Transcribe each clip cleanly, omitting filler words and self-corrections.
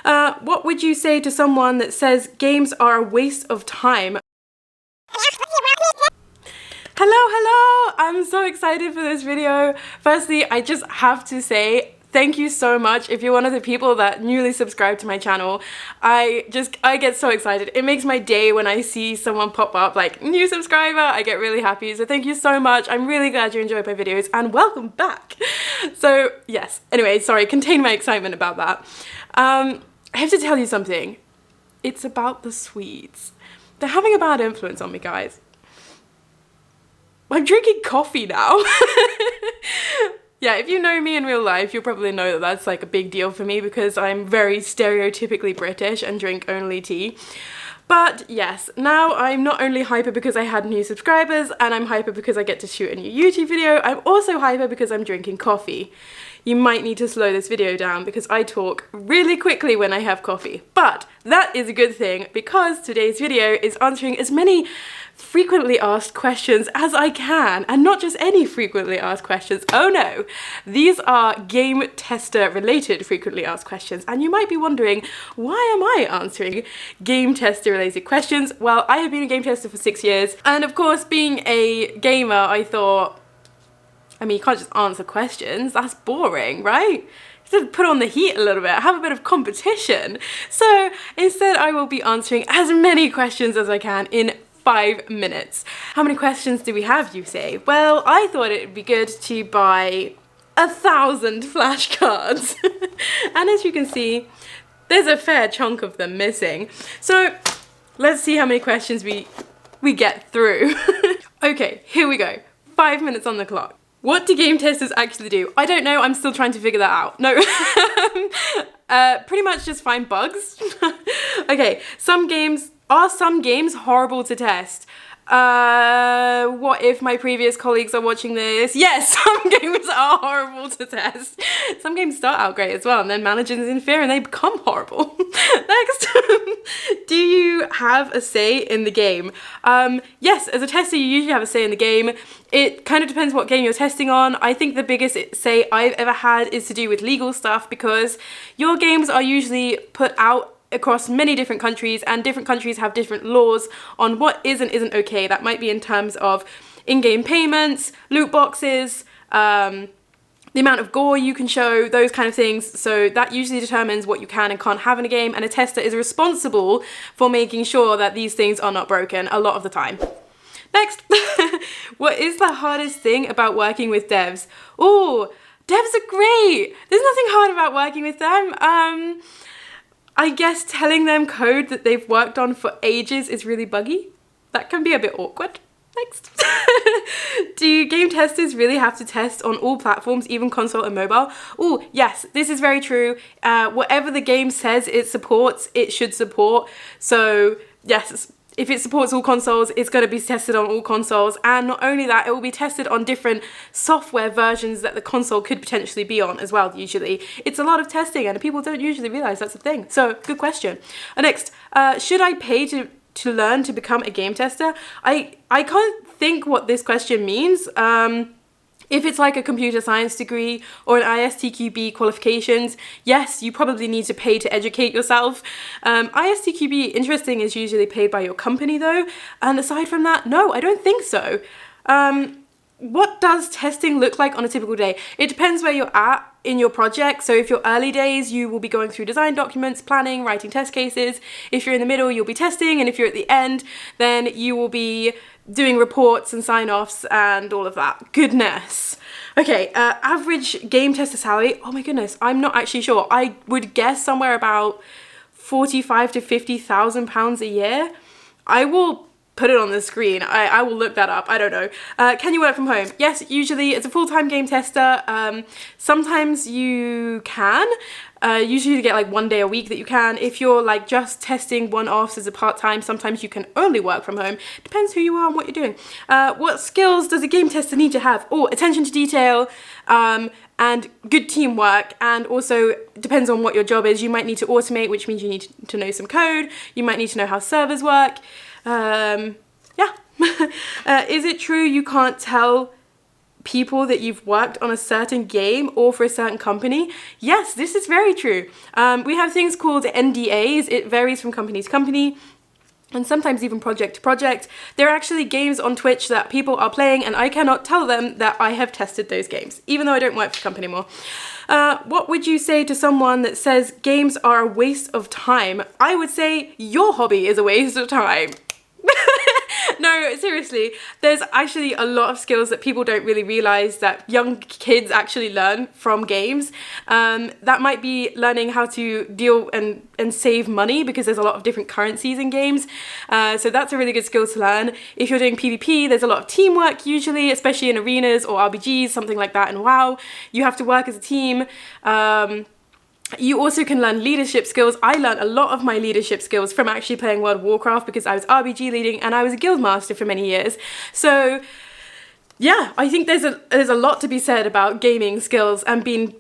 What would you say to someone that says games are a waste of time? Hello! I'm so excited for this video. Firstly, I just have to say thank you so much if you're one of the people that newly subscribed to my channel. I get so excited. It makes my day when I see someone pop up like new subscriber. I get really happy. So thank you so much. I'm really glad you enjoyed my videos and welcome back. So yes, anyway, sorry, contain my excitement about that. I have to tell you something. It's about the Swedes. They're having a bad influence on me, guys. I'm drinking coffee now. Yeah, if you know me in real life, you'll probably know that that's like a big deal for me because I'm very stereotypically British and drink only tea. But yes, now I'm not only hyper because I had new subscribers and I'm hyper because I get to shoot a new YouTube video, I'm also hyper because I'm drinking coffee. You might need to slow this video down because I talk really quickly when I have coffee. But that is a good thing because today's video is answering as many frequently asked questions as I can, and not just any frequently asked questions. Oh no, these are game tester related frequently asked questions, and you might be wondering, why am I answering game tester related questions? Well, I have been a game tester for 6 years, and of course, being a gamer, I thought, I mean, you can't just answer questions, that's boring, right? To put on the heat a little bit, have a bit of competition. So instead I will be answering as many questions as I can in 5 minutes. How many questions do we have, you say? Well, I thought it would be good to buy 1,000 flashcards. And as you can see, there's a fair chunk of them missing. So let's see how many questions we get through. Okay, here we go. 5 minutes on the clock. What do game testers actually do? I don't know, I'm still trying to figure that out. No, pretty much just find bugs. Okay, are some games horrible to test? What if my previous colleagues are watching this? Yes, some games are horrible to test. Some games start out great as well and then managers interfere and they become horrible. Next, do you have a say in the game? Yes, as a tester you usually have a say in the game. It kind of depends what game you're testing on. I think the biggest say I've ever had is to do with legal stuff because your games are usually put out across many different countries and different countries have different laws on what is and isn't okay. That might be in terms of in-game payments, loot boxes, the amount of gore you can show, those kind of things. So that usually determines what you can and can't have in a game, and a tester is responsible for making sure that these things are not broken a lot of the time. Next, what is the hardest thing about working with devs? Oh, devs are great. There's nothing hard about working with them. I guess telling them code that they've worked on for ages is really buggy. That can be a bit awkward. Next. Do game testers really have to test on all platforms, even console and mobile? Oh, yes, this is very true. Whatever the game says it supports, it should support. So, yes, if it supports all consoles, it's going to be tested on all consoles. And not only that, it will be tested on different software versions that the console could potentially be on as well, usually. It's a lot of testing and people don't usually realize that's a thing. So, good question. Next, should I pay to learn to become a game tester? I can't think what this question means. If it's like a computer science degree or an ISTQB qualifications, yes, you probably need to pay to educate yourself. ISTQB, interesting, is usually paid by your company though. And aside from that, no, I don't think so. What does testing look like on a typical day? It depends where you're at in your project. So if you're early days, you will be going through design documents, planning, writing test cases. If you're in the middle, you'll be testing. And if you're at the end, then you will be doing reports and sign-offs and all of that goodness. Okay, average game tester salary. Oh my goodness, I'm not actually sure. I would guess somewhere about 45 to 50,000 pounds a year. I will put it on the screen. I will look that up. I don't know. Can you work from home? Yes, usually it's a full-time game tester. Sometimes you can. Usually you get like 1 day a week that you can. If you're like just testing one-offs as a part-time, sometimes you can only work from home. Depends who you are and what you're doing. What skills does a game tester need to have? Oh, attention to detail, and good teamwork, and also depends on what your job is. You might need to automate, which means you need to know some code. You might need to know how servers work. Yeah. Is it true you can't tell people that you've worked on a certain game or for a certain company? Yes, this is very true. We have things called NDAs. It varies from company to company, and sometimes even project to project. There are actually games on Twitch that people are playing and I cannot tell them that I have tested those games, even though I don't work for the company anymore. What would you say to someone that says games are a waste of time? I would say your hobby is a waste of time. No, seriously, there's actually a lot of skills that people don't really realize that young kids actually learn from games. That might be learning how to deal and save money, because there's a lot of different currencies in games. So that's a really good skill to learn. If you're doing PvP, there's a lot of teamwork usually, especially in arenas or RBGs, something like that. And WoW, you have to work as a team. You also can learn leadership skills. I learned a lot of my leadership skills from actually playing World of Warcraft, because I was RBG leading and I was a guild master for many years. So yeah, I think there's a lot to be said about gaming skills and being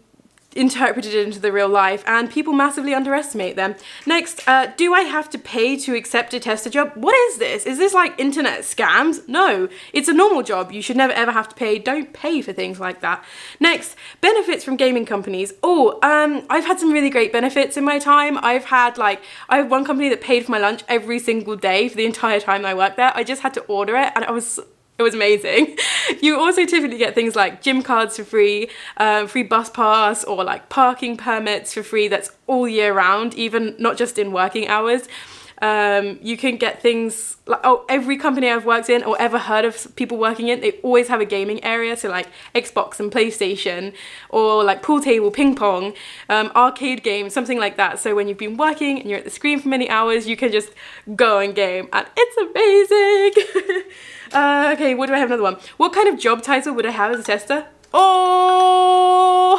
interpreted into the real life, and people massively underestimate them. Next, do I have to pay to accept a tester job? What is this? Is this like internet scams? No, it's a normal job. You should never ever have to pay. Don't pay for things like that. Next, benefits from gaming companies. I've had some really great benefits in my time. I have one company that paid for my lunch every single day for the entire time I worked there. I just had to order it, and it was amazing. You also typically get things like gym cards for free, free bus pass, or like parking permits for free. That's all year round, even not just in working hours. You can get things like, every company I've worked in or ever heard of people working in, they always have a gaming area. So like Xbox and PlayStation, or like pool table, ping pong, arcade games, something like that. So when you've been working and you're at the screen for many hours, you can just go and game, and it's amazing. Okay, what do I have? Another one. What kind of job title would I have as a tester? Oh,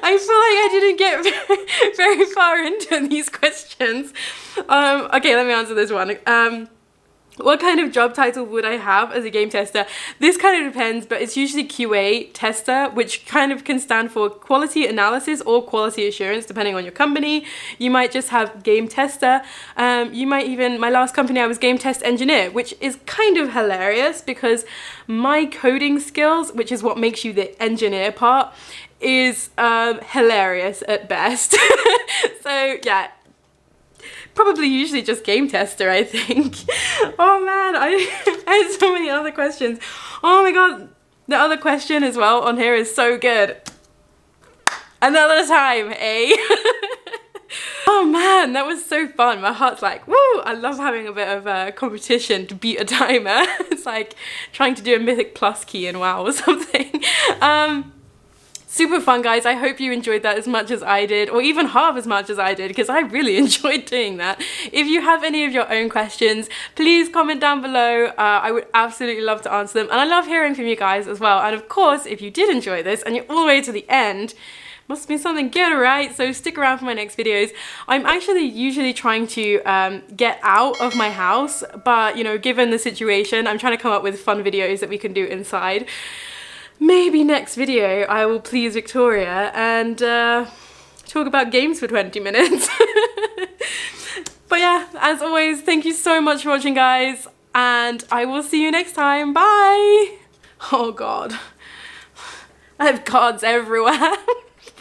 I feel like I didn't get very far into these questions. Okay, let me answer this one. What kind of job title would I have as a game tester? This kind of depends, but it's usually QA tester, which kind of can stand for quality analysis or quality assurance, depending on your company. You might just have game tester. You might even, my last company, I was game test engineer, which is kind of hilarious because my coding skills, which is what makes you the engineer part, is hilarious at best. So yeah. Probably usually just game tester, I think. Oh man, I had so many other questions. Oh my god, the other question as well on here is so good. Another time, eh? Oh man, that was so fun. My heart's like, woo! I love having a bit of a competition to beat a timer. It's like trying to do a Mythic Plus key in WoW or something. Super fun, guys. I hope you enjoyed that as much as I did, or even half as much as I did, because I really enjoyed doing that. If you have any of your own questions, please comment down below. I would absolutely love to answer them, and I love hearing from you guys as well. And of course, if you did enjoy this and you're all the way to the end, must be something good, right? So stick around for my next videos. I'm actually usually trying to get out of my house, but you know, given the situation, I'm trying to come up with fun videos that we can do inside. Maybe next video I will please Victoria and talk about games for 20 minutes. But yeah, as always, thank you so much for watching, guys, and I will see you next time. Bye! Oh god. I have cards everywhere.